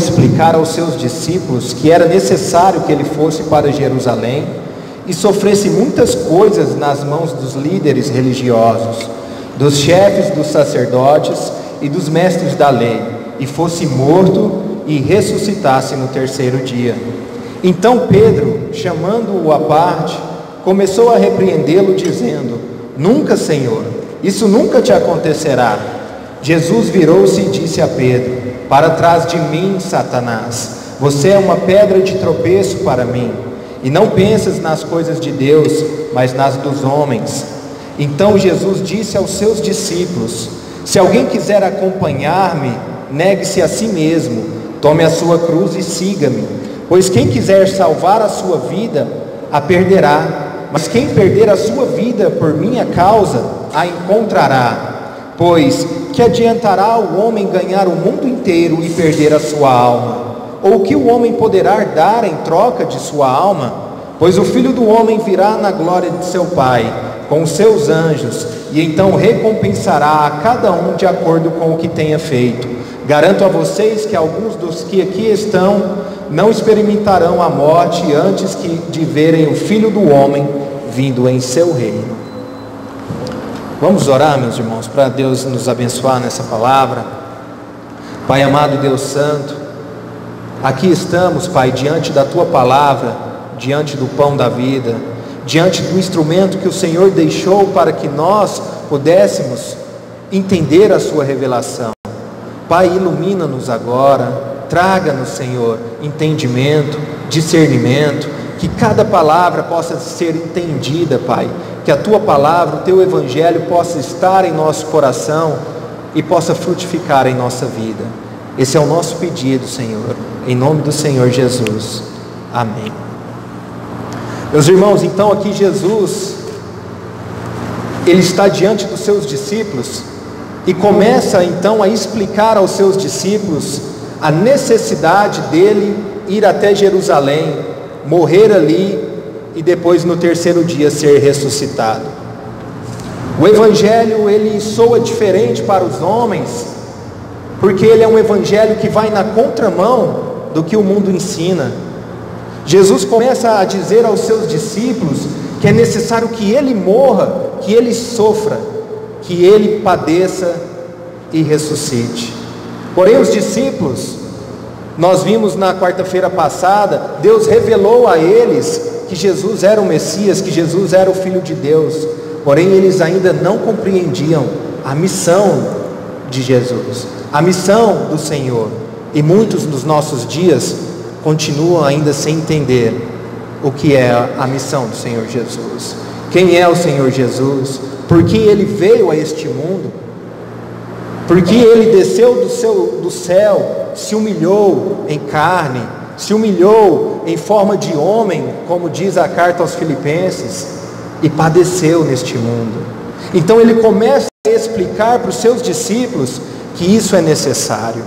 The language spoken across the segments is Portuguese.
explicar aos seus discípulos que era necessário que ele fosse para Jerusalém e sofresse muitas coisas nas mãos dos líderes religiosos, dos chefes dos sacerdotes e dos mestres da lei, e fosse morto e ressuscitasse no terceiro dia. Então Pedro, chamando-o à parte, começou a repreendê-lo, dizendo: Nunca, Senhor, isso nunca te acontecerá. Jesus virou-se e disse a Pedro: Para trás de mim, Satanás, você é uma pedra de tropeço para mim, e não pensas nas coisas de Deus, mas nas dos homens. Então Jesus disse aos seus discípulos: Se alguém quiser acompanhar-me, negue-se a si mesmo, tome a sua cruz e siga-me. Pois quem quiser salvar a sua vida, a perderá. Mas quem perder a sua vida por minha causa, a encontrará. Pois que adiantará o homem ganhar o mundo inteiro e perder a sua alma? Ou o que o homem poderá dar em troca de sua alma? Pois o Filho do Homem virá na glória de seu Pai, com os seus anjos, e então recompensará a cada um de acordo com o que tenha feito. Garanto a vocês que alguns dos que aqui estão não experimentarão a morte antes de verem o Filho do Homem vindo em seu reino. Vamos orar, meus irmãos, para Deus nos abençoar nessa palavra. Pai amado, Deus santo, aqui estamos, Pai, diante da Tua palavra, diante do pão da vida, diante do instrumento que o Senhor deixou para que nós pudéssemos entender a Sua revelação. Pai, ilumina-nos agora, traga-nos, Senhor, entendimento, discernimento, que cada palavra possa ser entendida, Pai, que a Tua palavra, o Teu Evangelho possa estar em nosso coração e possa frutificar em nossa vida. Esse é o nosso pedido, Senhor, em nome do Senhor Jesus. Amém. Meus irmãos, então aqui Jesus, Ele está diante dos seus discípulos e começa então a explicar aos seus discípulos a necessidade dele ir até Jerusalém, morrer ali e depois no terceiro dia ser ressuscitado. O Evangelho, ele soa diferente para os homens, porque ele é um Evangelho que vai na contramão do que o mundo ensina. Jesus começa a dizer aos seus discípulos que é necessário que ele morra, que ele sofra, que ele padeça e ressuscite. Porém os discípulos, nós vimos na quarta-feira passada, Deus revelou a eles que Jesus era o Messias, que Jesus era o Filho de Deus, porém eles ainda não compreendiam a missão de Jesus, a missão do Senhor, e muitos dos nossos dias continuam ainda sem entender o que é a missão do Senhor Jesus. Quem é o Senhor Jesus? Por que Ele veio a este mundo? Por que Ele desceu do céu, se humilhou em carne, se humilhou em forma de homem, como diz a carta aos Filipenses, e padeceu neste mundo. Então Ele começa a explicar para os seus discípulos que isso é necessário.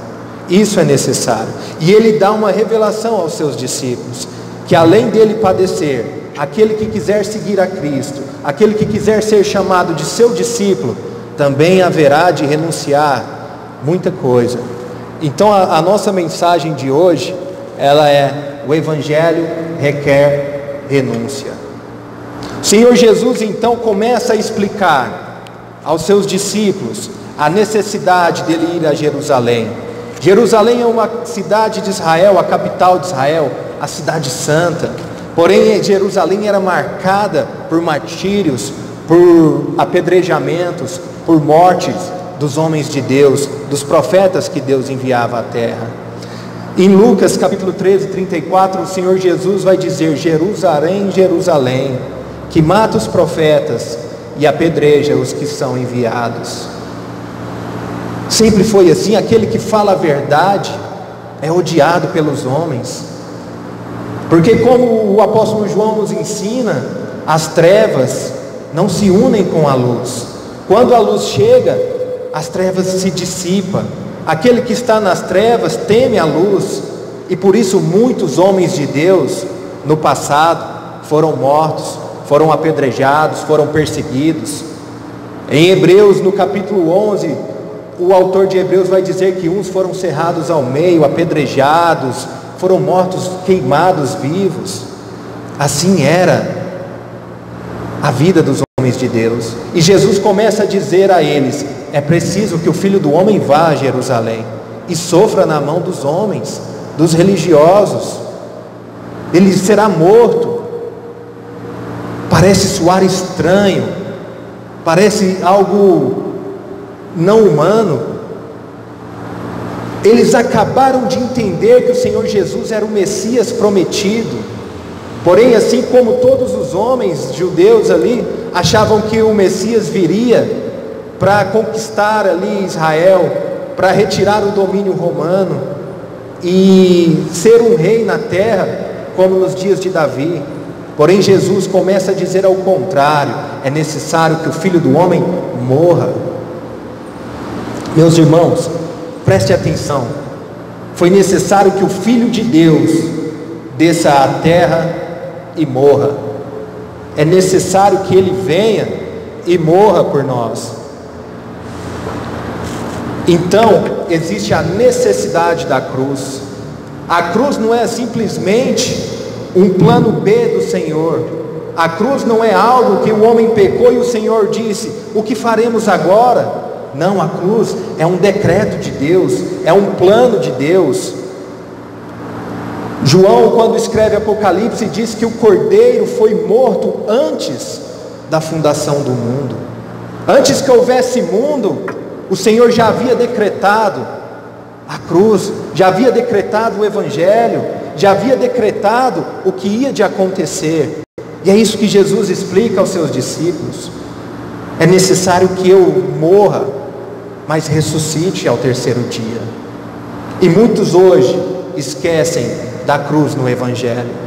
Isso é necessário. E Ele dá uma revelação aos seus discípulos, que além dele padecer, aquele que quiser seguir a Cristo, aquele que quiser ser chamado de seu discípulo, também haverá de renunciar muita coisa. Então a nossa mensagem de hoje, ela é: o Evangelho requer renúncia. O Senhor Jesus então começa a explicar aos seus discípulos a necessidade dele ir a Jerusalém. Jerusalém é uma cidade de Israel, a capital de Israel, a cidade santa. Porém Jerusalém era marcada por martírios, por apedrejamentos, por mortes dos homens de Deus, dos profetas que Deus enviava à terra. Em Lucas capítulo 13, 34, o Senhor Jesus vai dizer: Jerusalém, Jerusalém, que mata os profetas e apedreja os que são enviados. Sempre foi assim. Aquele que fala a verdade é odiado pelos homens, porque como o apóstolo João nos ensina, as trevas não se unem com a luz. Quando a luz chega, as trevas se dissipam. Aquele que está nas trevas teme a luz, e por isso muitos homens de Deus no passado foram mortos, foram apedrejados, foram perseguidos. Em Hebreus no capítulo 11, o autor de Hebreus vai dizer que uns foram cerrados ao meio, apedrejados, foram mortos, queimados vivos. Assim era a vida dos homens de Deus. E Jesus começa a dizer a eles: é preciso que o Filho do Homem vá a Jerusalém e sofra na mão dos homens, dos religiosos. Ele será morto. Parece soar estranho, parece algo não humano. Eles acabaram de entender que o Senhor Jesus era o Messias prometido. Porém, assim como todos os homens judeus ali achavam que o Messias viria para conquistar ali Israel, para retirar o domínio romano e ser um rei na terra, como nos dias de Davi. Porém, Jesus começa a dizer ao contrário: é necessário que o Filho do Homem morra. Meus irmãos, preste atenção. Foi necessário que o Filho de Deus desça à terra e morra. É necessário que Ele venha e morra por nós. Então, existe a necessidade da cruz. A cruz não é simplesmente um plano B do Senhor. A cruz não é algo que o homem pecou e o Senhor disse: o que faremos agora? Não, a cruz é um decreto de Deus, é um plano de Deus. João, quando escreve Apocalipse, diz que o Cordeiro foi morto antes da fundação do mundo. Antes que houvesse mundo, o Senhor já havia decretado a cruz, já havia decretado o Evangelho, já havia decretado o que ia de acontecer. E é isso que Jesus explica aos seus discípulos: é necessário que eu morra, mas ressuscite ao terceiro dia. E muitos hoje esquecem da cruz no Evangelho.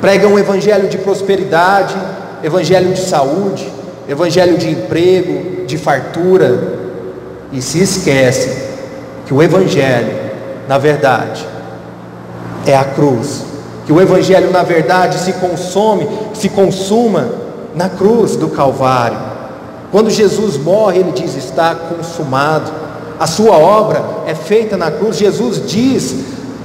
Pregam um evangelho de prosperidade, evangelho de saúde, evangelho de emprego, de fartura, e se esquecem que o Evangelho, na verdade, é a cruz. Que o Evangelho, na verdade, se consuma na cruz do Calvário. Quando Jesus morre, Ele diz: está consumado. A sua obra é feita na cruz. Jesus diz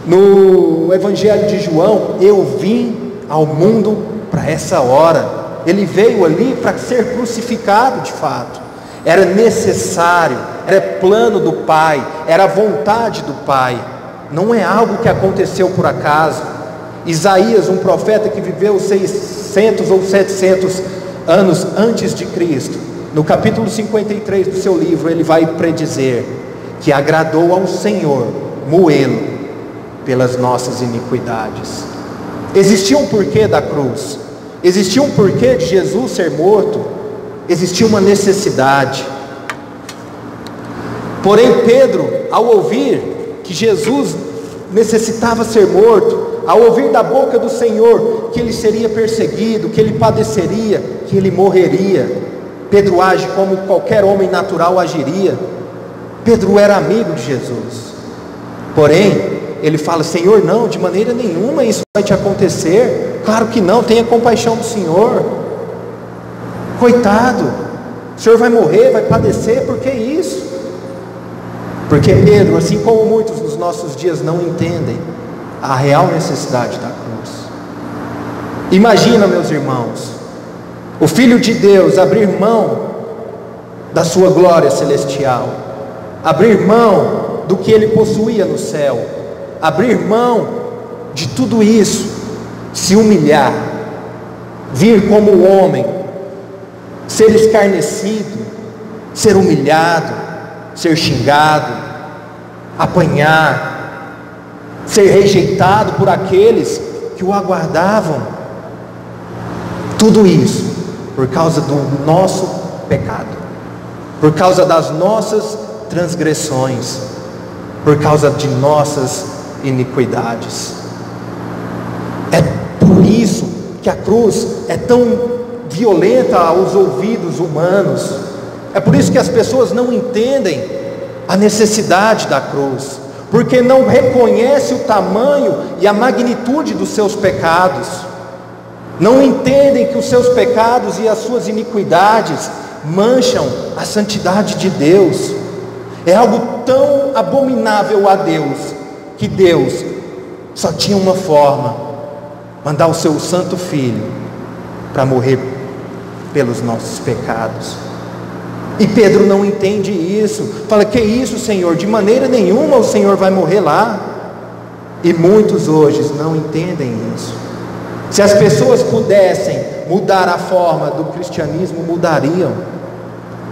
no Evangelho de João: eu vim ao mundo para essa hora. Ele veio ali para ser crucificado de fato. Era necessário, era plano do Pai, era a vontade do Pai. Não é algo que aconteceu por acaso. Isaías, um profeta que viveu 600 ou 700 anos antes de Cristo, no capítulo 53 do seu livro, ele vai predizer que agradou ao Senhor moê-lo pelas nossas iniquidades. Existia um porquê da cruz, existia um porquê de Jesus ser morto, existia uma necessidade. Porém, Pedro, ao ouvir que Jesus necessitava ser morto, ao ouvir da boca do Senhor que ele seria perseguido, que ele padeceria, que ele morreria, Pedro age como qualquer homem natural agiria. Pedro era amigo de Jesus, porém ele fala: Senhor, não, de maneira nenhuma isso vai te acontecer. Claro que não, tenha compaixão do Senhor. Coitado, o Senhor vai morrer, vai padecer, por que isso? Porque Pedro, assim como muitos dos nossos dias, não entendem a real necessidade da cruz. Imagina, meus irmãos, o Filho de Deus abrir mão da sua glória celestial, abrir mão do que ele possuía no céu, abrir mão de tudo isso, se humilhar, vir como homem, ser escarnecido, ser humilhado, ser xingado, apanhar, ser rejeitado por aqueles que o aguardavam. Tudo isso por causa do nosso pecado, por causa das nossas transgressões, por causa de nossas iniquidades. É por isso que a cruz é tão violenta aos ouvidos humanos. É por isso que as pessoas não entendem a necessidade da cruz, porque não reconhecem o tamanho e a magnitude dos seus pecados, não entendem que os seus pecados e as suas iniquidades mancham a santidade de Deus. É algo tão abominável a Deus, que Deus só tinha uma forma: mandar o seu santo Filho para morrer pelos nossos pecados. E Pedro não entende isso, fala: que isso, Senhor? De maneira nenhuma o Senhor vai morrer lá. E muitos hoje não entendem isso. Se as pessoas pudessem mudar a forma do cristianismo, mudariam,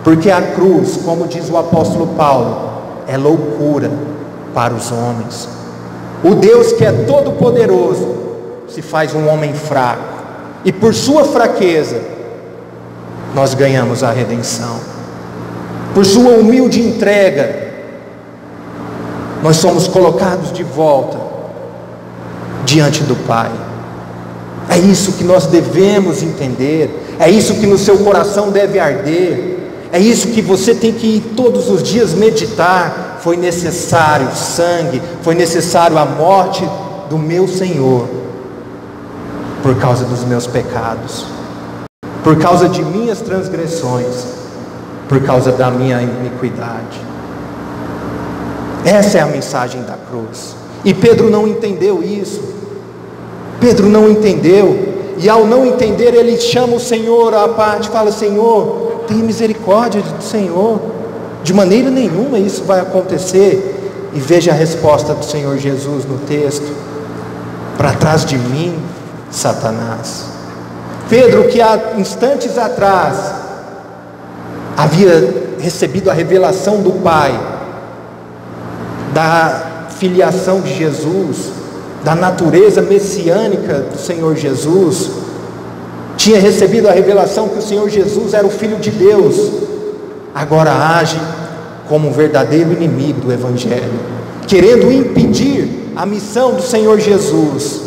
porque a cruz, como diz o apóstolo Paulo, é loucura para os homens. O Deus que é todo poderoso se faz um homem fraco, e por sua fraqueza nós ganhamos a redenção. Por sua humilde entrega nós somos colocados de volta diante do Pai. É isso que nós devemos entender, é isso que no seu coração deve arder, é isso que você tem que todos os dias meditar. Foi necessário sangue, foi necessário a morte do meu Senhor, por causa dos meus pecados, por causa de minhas transgressões, por causa da minha iniquidade. Essa é a mensagem da cruz. E Pedro não entendeu isso. Pedro não entendeu, e ao não entender, ele chama o Senhor à parte, fala: Senhor, tenha misericórdia do Senhor, de maneira nenhuma isso vai acontecer. E veja a resposta do Senhor Jesus no texto: para trás de mim, Satanás. Pedro, que há instantes atrás havia recebido a revelação do Pai, da filiação de Jesus, da natureza messiânica do Senhor Jesus, tinha recebido a revelação que o Senhor Jesus era o Filho de Deus, agora age como um verdadeiro inimigo do Evangelho, querendo impedir a missão do Senhor Jesus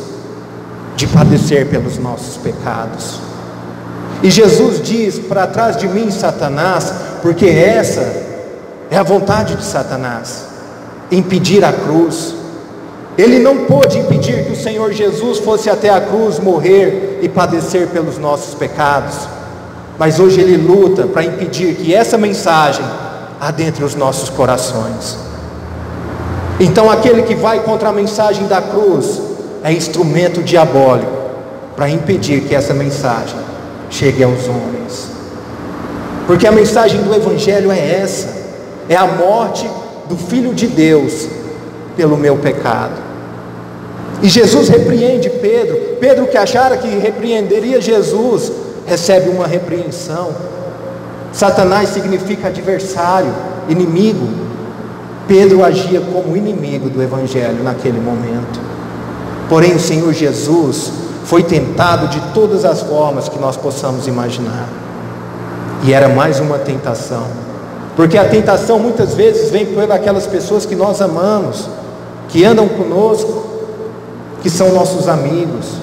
de padecer pelos nossos pecados. E Jesus diz: para trás de mim, Satanás, porque essa é a vontade de Satanás, impedir a cruz. Ele não pôde impedir que o Senhor Jesus fosse até a cruz morrer e padecer pelos nossos pecados, mas hoje ele luta para impedir que essa mensagem adentre os nossos corações. Então aquele que vai contra a mensagem da cruz é instrumento diabólico para impedir que essa mensagem chegue aos homens, porque a mensagem do Evangelho é essa: é a morte do Filho de Deus pelo meu pecado. E Jesus repreende Pedro. Pedro, que achara que repreenderia Jesus, recebe uma repreensão. Satanás significa adversário, inimigo. Pedro agia como inimigo do Evangelho naquele momento. Porém o Senhor Jesus foi tentado de todas as formas que nós possamos imaginar, e era mais uma tentação, porque a tentação muitas vezes vem por aquelas pessoas que nós amamos, que andam conosco, que são nossos amigos.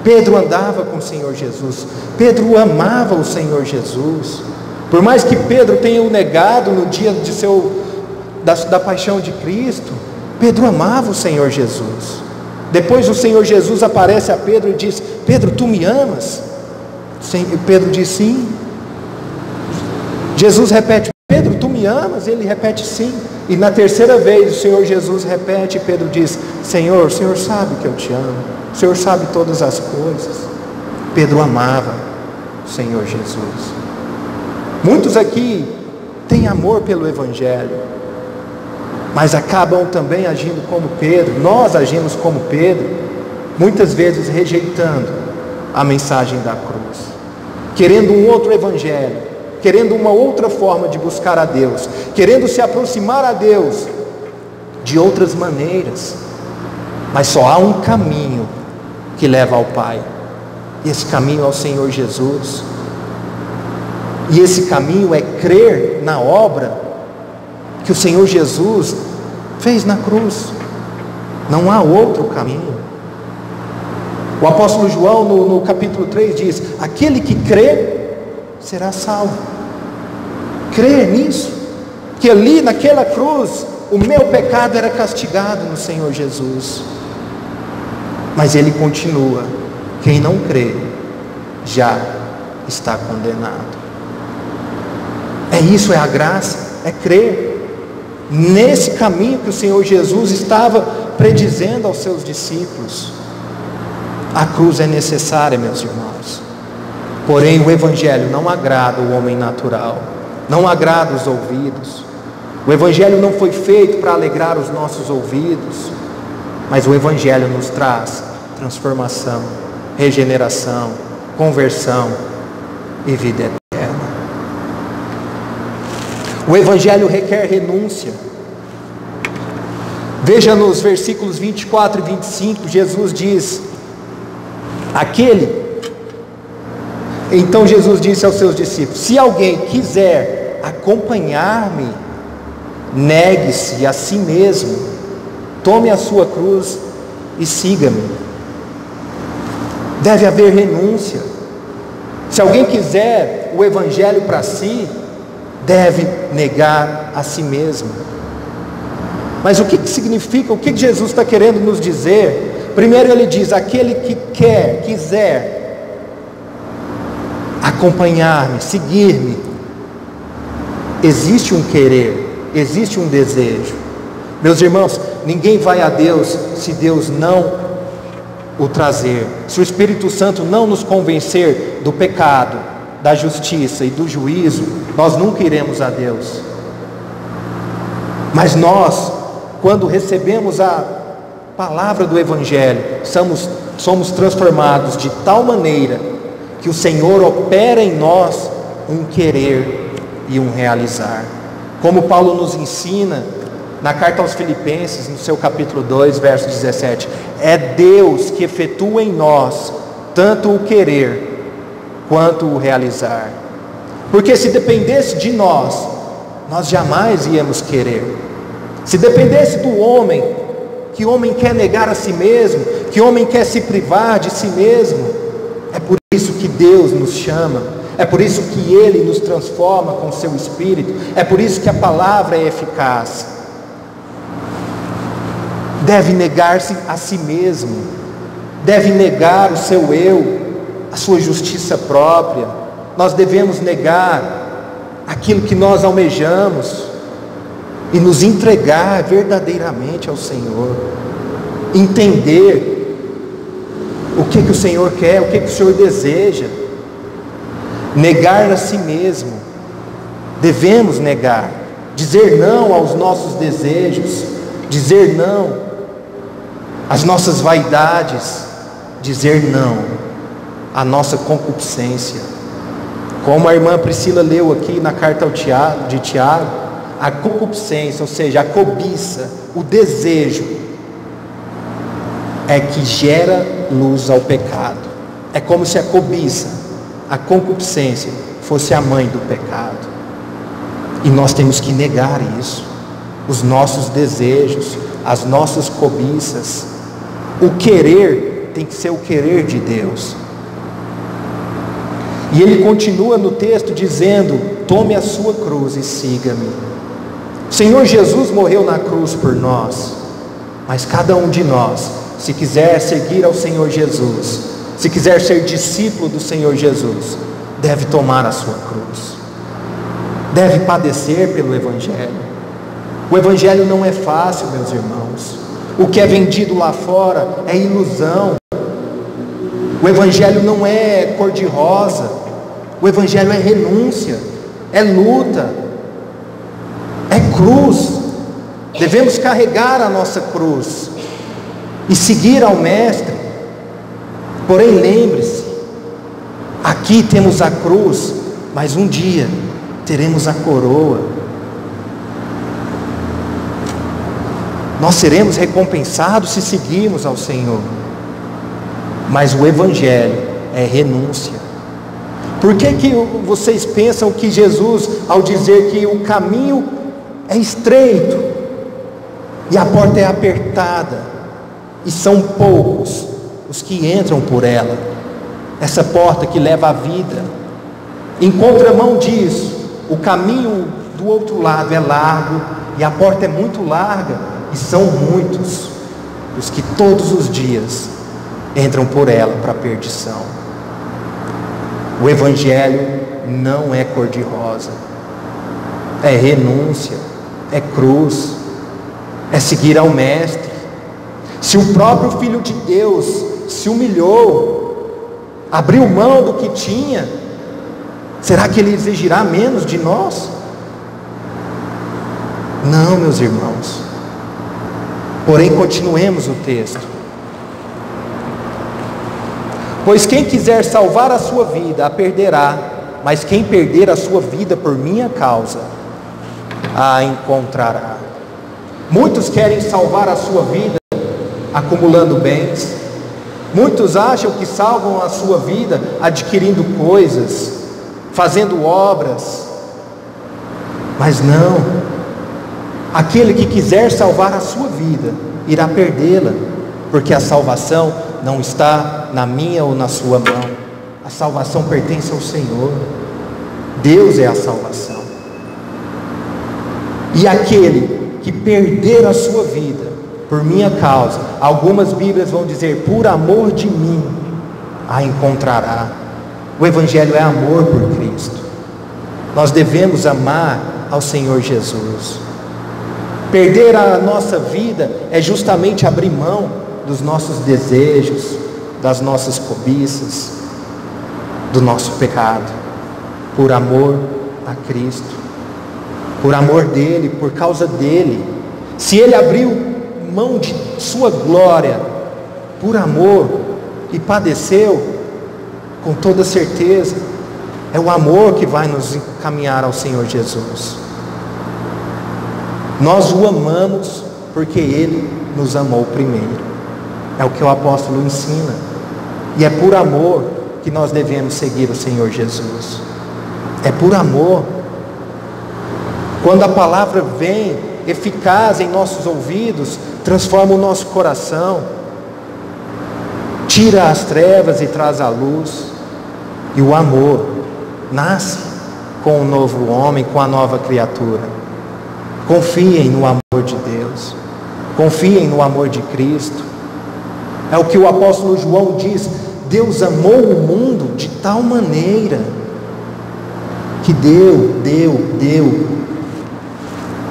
Pedro andava com o Senhor Jesus, Pedro amava o Senhor Jesus, por mais que Pedro tenha o negado no dia da paixão de Cristo, Pedro amava o Senhor Jesus. Depois o Senhor Jesus aparece a Pedro e diz: Pedro, tu me amas? Pedro diz: sim. Jesus repete: Pedro, tu me amas? Ele repete: sim. E na terceira vez o Senhor Jesus repete, e Pedro diz: Senhor, o Senhor sabe que eu te amo, o Senhor sabe todas as coisas. Pedro amava o Senhor Jesus. Muitos aqui têm amor pelo Evangelho, mas acabam também agindo como Pedro. Nós agimos como Pedro, muitas vezes rejeitando a mensagem da cruz, querendo um outro Evangelho, querendo uma outra forma de buscar a Deus, querendo se aproximar a Deus de outras maneiras. Mas só há um caminho que leva ao Pai, e esse caminho é o Senhor Jesus. E esse caminho é crer na obra que o Senhor Jesus fez na cruz. Não há outro caminho. O apóstolo João no capítulo 3 diz: aquele que crê será salvo. Crê nisso, que ali naquela cruz o meu pecado era castigado no Senhor Jesus. Mas ele continua: quem não crê já está condenado. É isso, é a graça, é crer. nesse caminho que o Senhor Jesus estava predizendo aos seus discípulos. A cruz é necessária, meus irmãos. Porém, o Evangelho não agrada o homem natural, não agrada os ouvidos. O Evangelho não foi feito para alegrar os nossos ouvidos, mas o Evangelho nos traz transformação, regeneração, conversão e vida eterna. O Evangelho requer renúncia. Veja nos versículos 24 e 25, Jesus diz: Então Jesus disse aos seus discípulos: se alguém quiser acompanhar-me, negue-se a si mesmo, tome a sua cruz e siga-me. Deve haver renúncia. Se alguém quiser o Evangelho para si, deve negar a si mesmo. Mas o que significa, o que Jesus está querendo nos dizer? Primeiro ele diz: aquele que quiser acompanhar-me, seguir-me, existe um querer, existe um desejo. Meus irmãos, ninguém vai a Deus se Deus não o trazer, se o Espírito Santo não nos convencer do pecado, da justiça e do juízo, nós nunca iremos a Deus. Mas nós, quando recebemos a palavra do Evangelho, somos transformados de tal maneira que o Senhor opera em nós um querer e um realizar. Como Paulo nos ensina na carta aos Filipenses, no seu capítulo 2, verso 17: é Deus que efetua em nós tanto o querer quanto o realizar. Porque se dependesse de nós, nós jamais íamos querer. Se dependesse do homem, que homem quer negar a si mesmo, que homem quer se privar de si mesmo. É por isso que Deus nos chama, é por isso que Ele nos transforma com o seu Espírito, é por isso que a palavra é eficaz. Deve negar-se a si mesmo, deve negar o seu eu, a sua justiça própria. Nós devemos negar aquilo que nós almejamos e nos entregar verdadeiramente ao Senhor, entender o que o Senhor quer, o que o Senhor deseja. Negar a si mesmo, devemos negar, dizer não aos nossos desejos, dizer não às nossas vaidades, dizer não à nossa concupiscência. Como a irmã Priscila leu aqui na carta de Tiago, a concupiscência, ou seja, a cobiça, o desejo, é que gera luz ao pecado. É como se a cobiça, a concupiscência, fosse a mãe do pecado. E nós temos que negar isso, os nossos desejos, as nossas cobiças. O querer tem que ser o querer de Deus. E ele continua no texto dizendo: tome a sua cruz e siga-me. O Senhor Jesus morreu na cruz por nós, mas cada um de nós, se quiser seguir ao Senhor Jesus, se quiser ser discípulo do Senhor Jesus, deve tomar a sua cruz, deve padecer pelo Evangelho. O Evangelho não é fácil, meus irmãos. O que é vendido lá fora é ilusão. O Evangelho não é cor-de-rosa. O Evangelho é renúncia, é luta, é cruz. Devemos carregar a nossa cruz e seguir ao Mestre. Porém, lembre-se, aqui temos a cruz, mas um dia teremos a coroa. Nós seremos recompensados se seguirmos ao Senhor. Mas o Evangelho é renúncia. Por que vocês pensam que Jesus, ao dizer que o caminho é estreito e a porta é apertada, e são poucos os que entram por ela, essa porta que leva à vida, em contramão disso, o caminho do outro lado é largo e a porta é muito larga, e são muitos os que todos os dias entram por ela para a perdição. O Evangelho não é cor-de-rosa, é renúncia, é cruz, é seguir ao Mestre. Se o próprio Filho de Deus se humilhou, abriu mão do que tinha, será que Ele exigirá menos de nós? Não, meus irmãos. Porém, continuemos o texto. Pois quem quiser salvar a sua vida, a perderá, mas quem perder a sua vida por minha causa, a encontrará. Muitos querem salvar a sua vida acumulando bens. Muitos acham que salvam a sua vida adquirindo coisas, fazendo obras. Mas não. Aquele que quiser salvar a sua vida, irá perdê-la, porque a salvação não está na minha ou na sua mão. A salvação pertence ao Senhor. Deus é a salvação. E aquele que perder a sua vida por minha causa, algumas Bíblias vão dizer, por amor de mim, a encontrará. O Evangelho é amor por Cristo. Nós devemos amar ao Senhor Jesus. Perder a nossa vida é justamente abrir mão dos nossos desejos, das nossas cobiças, do nosso pecado, por amor a Cristo, por amor dEle, por causa dEle. Se Ele abriu mão de sua glória por amor e padeceu, com toda certeza é o amor que vai nos encaminhar ao Senhor Jesus. Nós o amamos porque Ele nos amou primeiro. É o que o apóstolo ensina. E é por amor que nós devemos seguir o Senhor Jesus. É por amor. Quando a palavra vem eficaz em nossos ouvidos, transforma o nosso coração, tira as trevas e traz a luz. E o amor nasce com o novo homem, com a nova criatura. Confiem no amor de Deus, confiem no amor de Cristo. É o que o apóstolo João diz: Deus amou o mundo de tal maneira que deu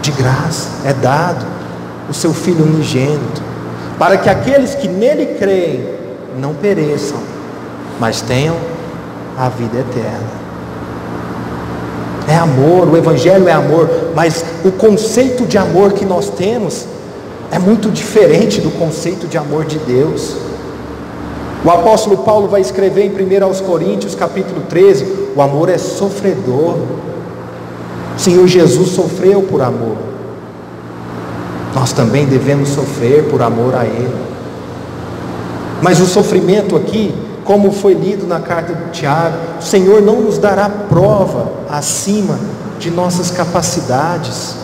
de graça, é dado o seu Filho unigênito, para que aqueles que nele creem não pereçam, mas tenham a vida eterna. É amor, o Evangelho é amor, mas o conceito de amor que nós temos é muito diferente do conceito de amor de Deus. O apóstolo Paulo vai escrever em 1 Coríntios capítulo 13, o amor é sofredor. O Senhor Jesus sofreu por amor. Nós também devemos sofrer por amor a Ele. Mas o sofrimento aqui, como foi lido na carta de Tiago, o Senhor não nos dará prova acima de nossas capacidades.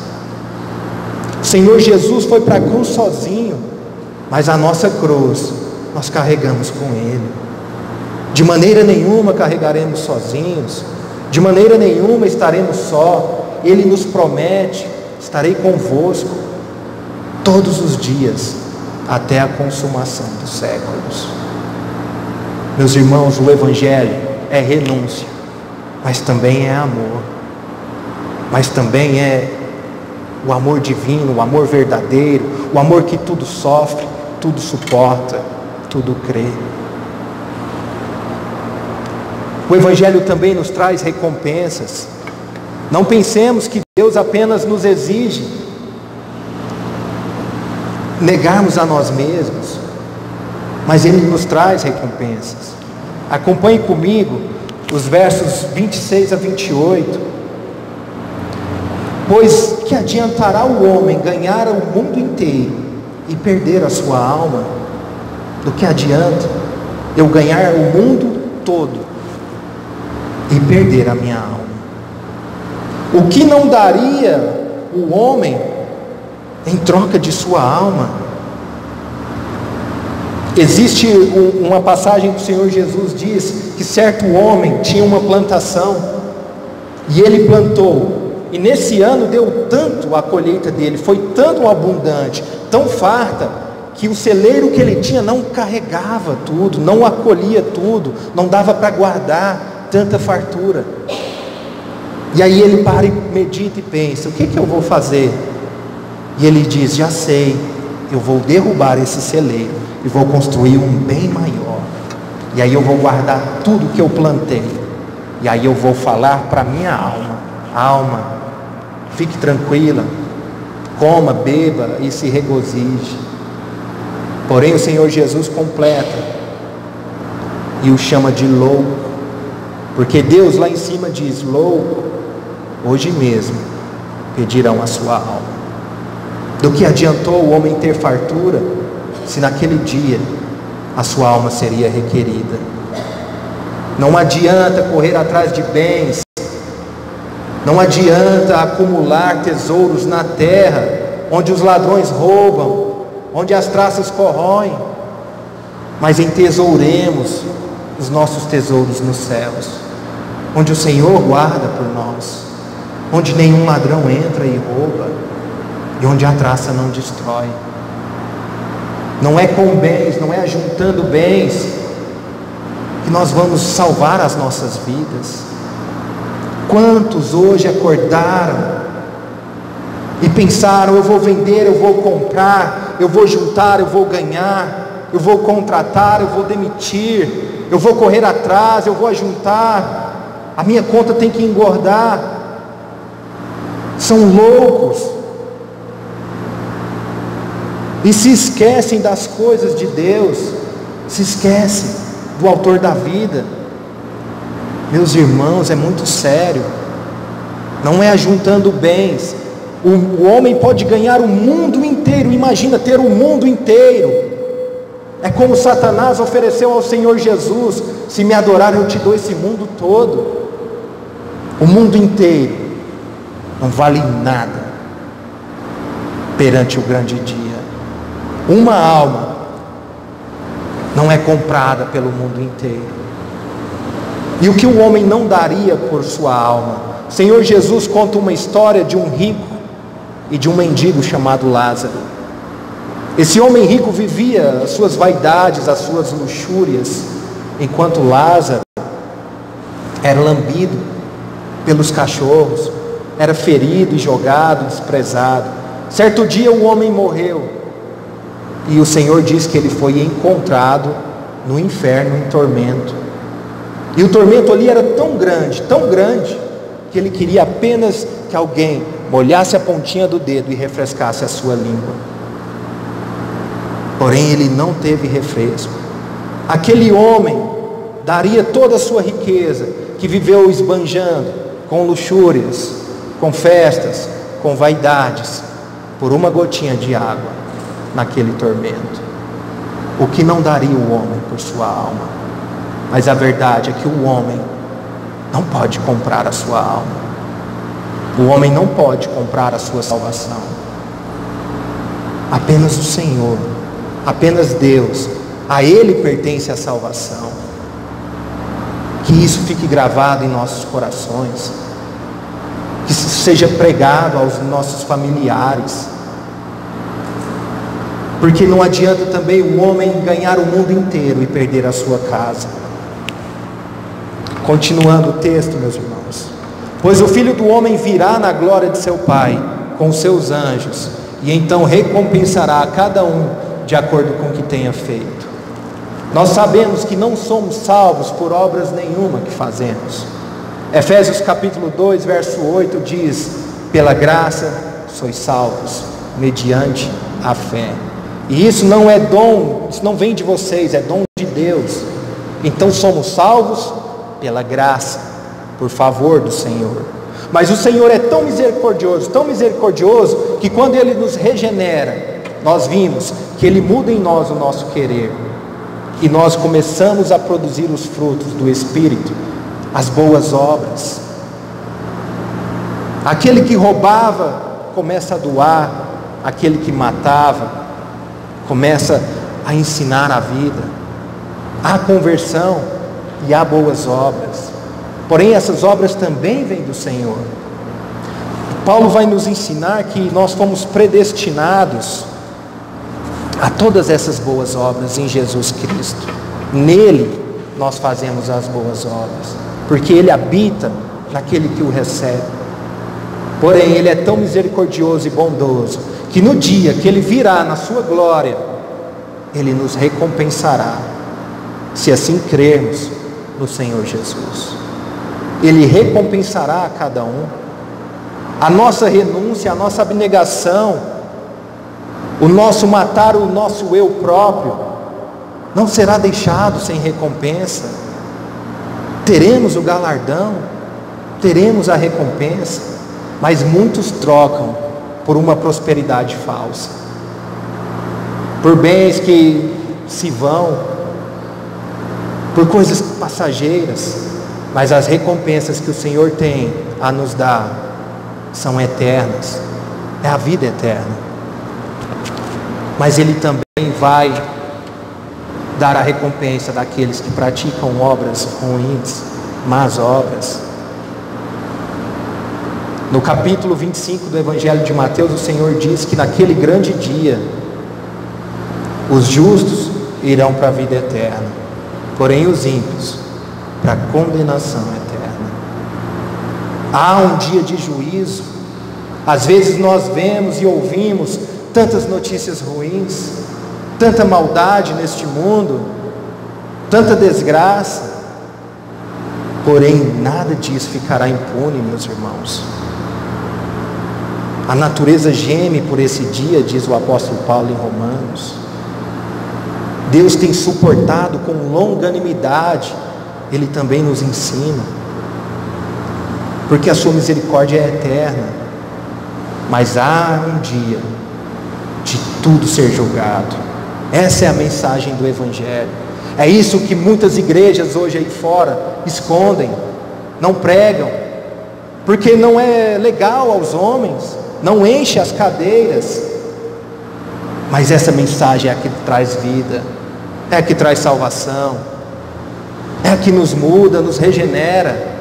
O Senhor Jesus foi para a cruz sozinho, mas a nossa cruz nós carregamos com Ele. De maneira nenhuma carregaremos sozinhos, de maneira nenhuma estaremos só. Ele nos promete: estarei convosco todos os dias, até a consumação dos séculos. Meus irmãos, o Evangelho é renúncia, mas também é amor, mas também é o amor divino, o amor verdadeiro, o amor que tudo sofre, tudo suporta, tudo crê. O Evangelho também nos traz recompensas. Não pensemos que Deus apenas nos exige negarmos a nós mesmos, mas Ele nos traz recompensas. Acompanhe comigo os versos 26 a 28. Pois que adiantará o homem ganhar o mundo inteiro e perder a sua alma? Do que adianta eu ganhar o mundo todo e perder a minha alma? O que não daria o homem em troca de sua alma? Existe uma passagem que o Senhor Jesus diz que certo homem tinha uma plantação e ele plantou, e nesse ano deu tanto a colheita dele, foi tão abundante, tão farta, que o celeiro que ele tinha não carregava tudo, não acolhia tudo, não dava para guardar tanta fartura. E aí ele para e medita e pensa: o que eu vou fazer E ele diz: já sei, eu vou derrubar esse celeiro e vou construir um bem maior. E aí eu vou guardar tudo que eu plantei. E aí eu vou falar para minha alma: alma, fique tranquila, coma, beba e se regozije. Porém o Senhor Jesus completa e o chama de louco, porque Deus lá em cima diz: louco, hoje mesmo pedirão a sua alma. Do que adiantou o homem ter fartura, se naquele dia a sua alma seria requerida? Não adianta correr atrás de bens, não adianta acumular tesouros na terra, onde os ladrões roubam, onde as traças corroem, mas entesouremos os nossos tesouros nos céus, onde o Senhor guarda por nós, onde nenhum ladrão entra e rouba, e onde a traça não destrói. Não é com bens, não é ajuntando bens que nós vamos salvar as nossas vidas. Quantos hoje acordaram e pensaram: eu vou vender, eu vou comprar, eu vou juntar, eu vou ganhar, eu vou contratar, eu vou demitir, eu vou correr atrás, eu vou ajuntar, a minha conta tem que engordar. São loucos e se esquecem das coisas de Deus, se esquecem do autor da vida. Meus irmãos, é muito sério. Não é ajuntando bens. O homem pode ganhar o mundo inteiro. Imagina ter o mundo inteiro. É como Satanás ofereceu ao Senhor Jesus: se me adorar, eu te dou esse mundo todo. O mundo inteiro não vale nada perante o grande dia. Uma alma não é comprada pelo mundo inteiro. E o que o homem não daria por sua alma? O Senhor Jesus conta uma história de um rico e de um mendigo chamado Lázaro. Esse homem rico vivia as suas vaidades, as suas luxúrias, enquanto Lázaro era lambido pelos cachorros, era ferido e jogado, desprezado. Certo dia o homem morreu, e o Senhor diz que ele foi encontrado no inferno em tormento. E o tormento ali era tão grande, que ele queria apenas que alguém molhasse a pontinha do dedo e refrescasse a sua língua. Porém ele não teve refresco. Aquele homem daria toda a sua riqueza, que viveu esbanjando, com luxúrias, com festas, com vaidades, por uma gotinha de água naquele tormento. O que não daria o homem por sua alma? Mas a verdade é que o homem não pode comprar a sua alma. O homem não pode comprar a sua salvação. Apenas o Senhor, apenas Deus, a Ele pertence a salvação. Que isso fique gravado em nossos corações, que isso seja pregado aos nossos familiares, porque não adianta também o homem ganhar o mundo inteiro e perder a sua casa. Continuando o texto, meus irmãos: pois o Filho do Homem virá na glória de seu Pai com os seus anjos, e então recompensará a cada um de acordo com o que tenha feito. Nós sabemos que não somos salvos por obras nenhuma que fazemos. Efésios capítulo 2, verso 8 diz: pela graça sois salvos, mediante a fé. E isso não é dom, isso não vem de vocês, é dom de Deus. Então somos salvos pela graça, por favor do Senhor. Mas o Senhor é tão misericordioso, que quando Ele nos regenera, nós vimos que Ele muda em nós o nosso querer, e nós começamos a produzir os frutos do Espírito, as boas obras. Aquele que roubava começa a doar, aquele que matava começa a ensinar a vida. Há conversão e há boas obras, porém essas obras também vêm do Senhor. Paulo vai nos ensinar que nós fomos predestinados a todas essas boas obras em Jesus Cristo. Nele nós fazemos as boas obras, porque Ele habita naquele que o recebe. Porém Ele é tão misericordioso e bondoso, que no dia que Ele virá na sua glória, Ele nos recompensará, se assim crermos no Senhor Jesus. Ele recompensará a cada um. A nossa renúncia, a nossa abnegação, o nosso matar o nosso eu próprio, não será deixado sem recompensa. Teremos o galardão, teremos a recompensa, mas muitos trocam por uma prosperidade falsa, por bens que se vão, por coisas passageiras, mas as recompensas que o Senhor tem a nos dar são eternas, é a vida eterna. Mas Ele também vai dar a recompensa daqueles que praticam obras ruins, más obras. No capítulo 25 do Evangelho de Mateus, o Senhor diz que naquele grande dia, os justos irão para a vida eterna, porém os ímpios para a condenação eterna. Há um dia de juízo. Às vezes nós vemos e ouvimos tantas notícias ruins, tanta maldade neste mundo, tanta desgraça, porém nada disso ficará impune, meus irmãos. A natureza geme por esse dia, diz o apóstolo Paulo em Romanos. Deus tem suportado com longanimidade, Ele também nos ensina, porque a sua misericórdia é eterna. Mas há um dia de tudo ser julgado. Essa é a mensagem do Evangelho. É isso que muitas igrejas hoje aí fora escondem, não pregam, porque não é legal aos homens, não enche as cadeiras. Mas essa mensagem é a que traz vida, é a que traz salvação, é a que nos muda, nos regenera.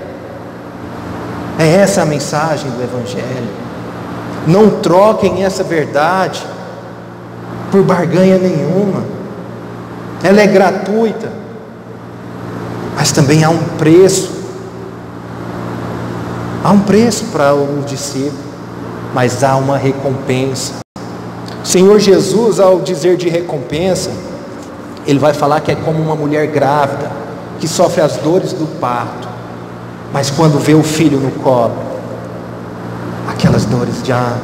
É essa a mensagem do Evangelho. Não troquem essa verdade por barganha nenhuma. Ela é gratuita, mas também há um preço. Há um preço para o discípulo, mas há uma recompensa. O Senhor Jesus, ao dizer de recompensa, Ele vai falar que é como uma mulher grávida, que sofre as dores do parto, mas quando vê o filho no colo, aquelas dores já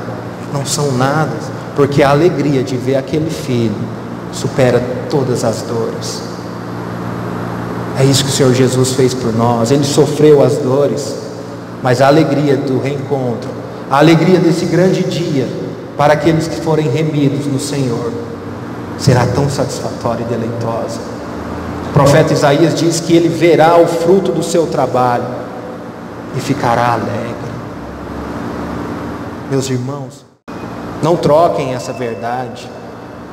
não são nada, porque a alegria de ver aquele filho supera todas as dores. É isso que o Senhor Jesus fez por nós. Ele sofreu as dores, mas a alegria do reencontro, a alegria desse grande dia, para aqueles que forem remidos no Senhor, será tão satisfatória e deleitosa. O profeta Isaías diz que ele verá o fruto do seu trabalho e ficará alegre. Meus irmãos, não troquem essa verdade.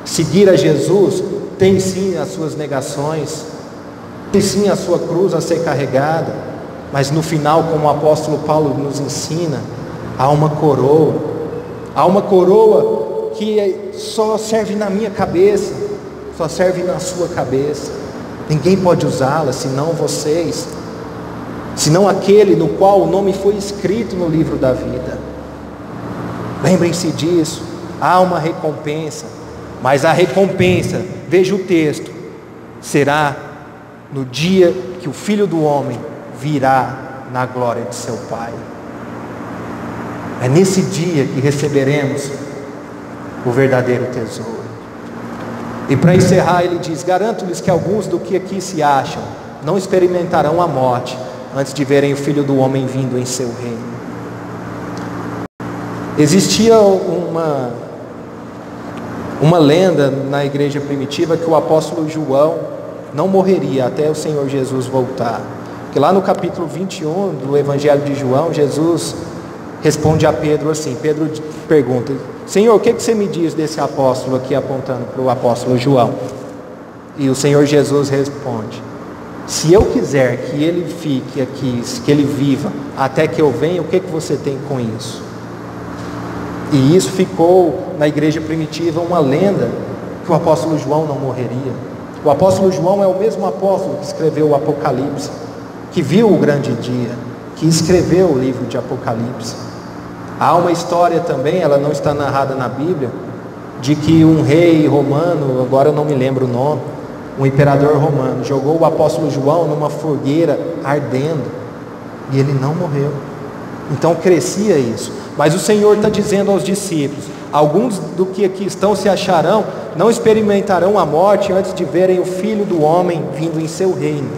Seguir a Jesus tem sim as suas negações, tem sim a sua cruz a ser carregada, mas no final, como o apóstolo Paulo nos ensina, há uma coroa que só serve na minha cabeça, só serve na sua cabeça. Ninguém pode usá-la senão vocês, senão aquele no qual o nome foi escrito no livro da vida. Lembrem-se disso. Há uma recompensa, mas a recompensa, veja o texto, será no dia que o Filho do Homem virá na glória de seu Pai. É nesse dia que receberemos o verdadeiro tesouro. E para encerrar, ele diz: garanto-lhes que alguns do que aqui se acham não experimentarão a morte antes de verem o Filho do Homem vindo em seu reino. Existia uma lenda na igreja primitiva que o apóstolo João não morreria até o Senhor Jesus voltar. Que lá no capítulo 21 do Evangelho de João, Jesus responde a Pedro assim. Pedro pergunta: Senhor, o que você me diz desse apóstolo aqui, apontando para o apóstolo João? E o Senhor Jesus responde: se eu quiser que ele fique aqui, que ele viva até que eu venha, o que você tem com isso? E isso ficou na igreja primitiva uma lenda, que o apóstolo João não morreria. O apóstolo João é o mesmo apóstolo que escreveu o Apocalipse, que viu o grande dia, que escreveu o livro de Apocalipse. Há uma história também, ela não está narrada na Bíblia, de que um rei romano, agora eu não me lembro o nome, um imperador romano, jogou o apóstolo João numa fogueira ardendo, e ele não morreu. Então crescia isso. Mas o Senhor está dizendo aos discípulos: alguns do que aqui estão se acharão, não experimentarão a morte antes de verem o Filho do Homem vindo em seu reino.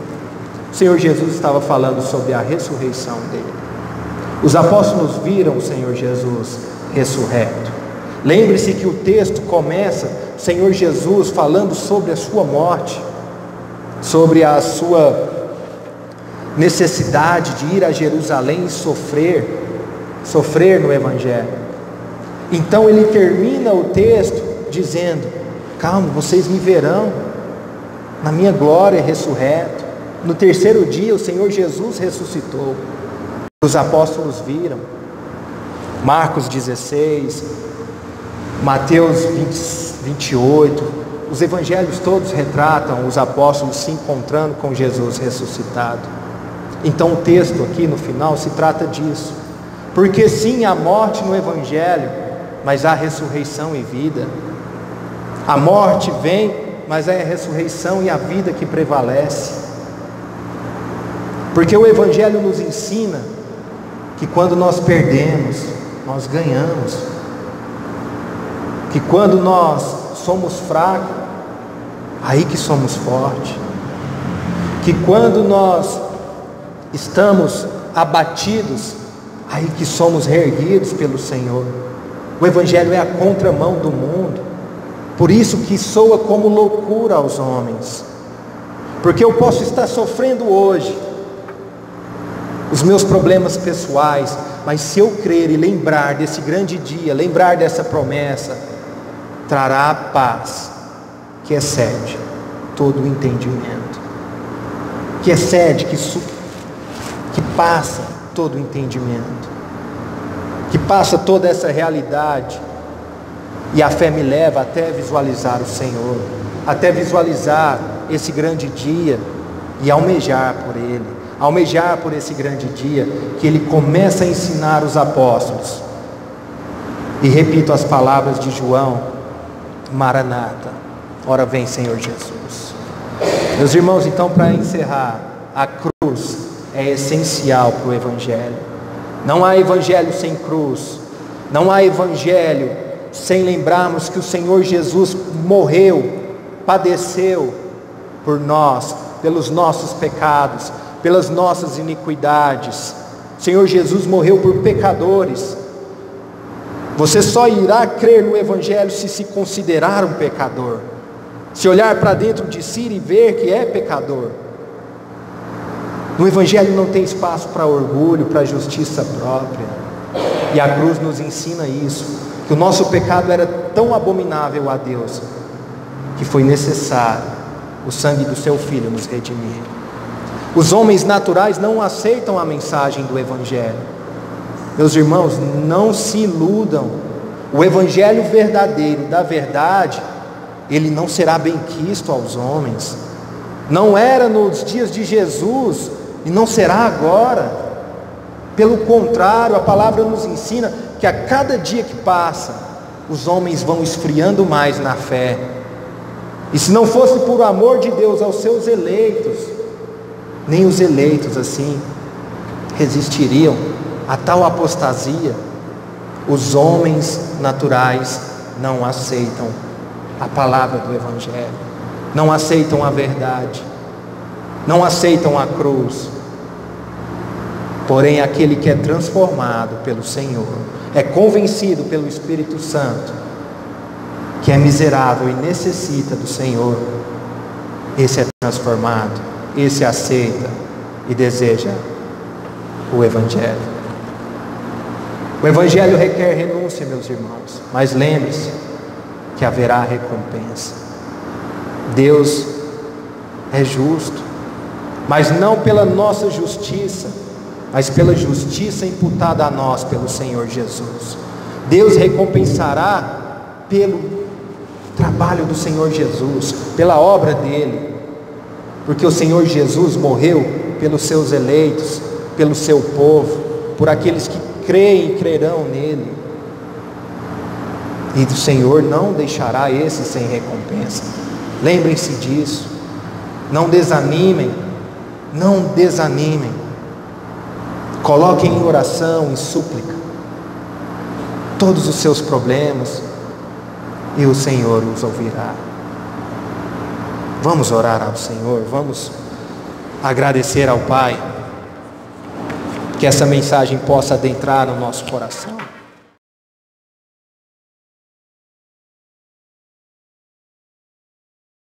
O Senhor Jesus estava falando sobre a ressurreição dele. Os apóstolos viram o Senhor Jesus ressurreto. Lembre-se que o texto começa, o Senhor Jesus falando sobre a sua morte, sobre a sua necessidade de ir a Jerusalém e sofrer no Evangelho. Então ele termina o texto dizendo: calma, vocês me verão na minha glória ressurreto. No terceiro dia o Senhor Jesus ressuscitou. Os apóstolos viram. Marcos 16, Mateus 28, os evangelhos todos retratam os apóstolos se encontrando com Jesus ressuscitado. Então o texto aqui no final se trata disso, porque sim, há morte no evangelho, mas há ressurreição e vida. A morte vem, mas é a ressurreição e a vida que prevalece. Porque o evangelho nos ensina que quando nós perdemos, nós ganhamos. Que quando nós somos fracos, aí que somos fortes. Que quando nós estamos abatidos, aí que somos reerguidos pelo Senhor. O evangelho é a contramão do mundo. Por isso que soa como loucura aos homens. Porque eu posso estar sofrendo hoje os meus problemas pessoais, mas se eu crer e lembrar desse grande dia, lembrar dessa promessa, trará a paz que excede todo o entendimento, que excede, que passa todo o entendimento, que passa toda essa realidade. E a fé me leva até visualizar o Senhor, até visualizar esse grande dia e almejar por Ele, almejar por esse grande dia que Ele começa a ensinar os apóstolos. E repito as palavras de João: Maranata, ora vem Senhor Jesus. Meus irmãos, então, para encerrar, a cruz é essencial para o evangelho. Não há evangelho sem cruz. Não há evangelho sem lembrarmos que o Senhor Jesus morreu, padeceu por nós, pelos nossos pecados, pelas nossas iniquidades. O Senhor Jesus morreu por pecadores. Você só irá crer no evangelho se considerar um pecador, se olhar para dentro de si e ver que é pecador. No evangelho não tem espaço para orgulho, para justiça própria. E a cruz nos ensina isso, que o nosso pecado era tão abominável a Deus, que foi necessário o sangue do seu Filho nos redimir. Os homens naturais não aceitam a mensagem do evangelho. Meus irmãos, não se iludam. O evangelho verdadeiro, da verdade, ele não será bem quisto aos homens. Não era nos dias de Jesus e não será agora. Pelo contrário, a palavra nos ensina que a cada dia que passa, os homens vão esfriando mais na fé. E se não fosse por amor de Deus aos seus eleitos, nem os eleitos assim resistiriam a tal apostasia. Os homens naturais não aceitam a palavra do evangelho, não aceitam a verdade, não aceitam a cruz. Porém, aquele que é transformado pelo Senhor, é convencido pelo Espírito Santo, que é miserável e necessita do Senhor, esse é transformado, esse aceita e deseja o evangelho. O evangelho requer renúncia, meus irmãos, mas lembre-se que haverá recompensa. Deus é justo, mas não pela nossa justiça, mas pela justiça imputada a nós pelo Senhor Jesus. Deus recompensará pelo trabalho do Senhor Jesus, pela obra dele, porque o Senhor Jesus morreu pelos seus eleitos, pelo seu povo, por aqueles que creem e crerão nele. E o Senhor não deixará esse sem recompensa. Lembrem-se disso. Não desanimem. Não desanimem. Coloquem em oração, em súplica, todos os seus problemas, e o Senhor os ouvirá. Vamos orar ao Senhor, vamos agradecer ao Pai, que essa mensagem possa adentrar no nosso coração.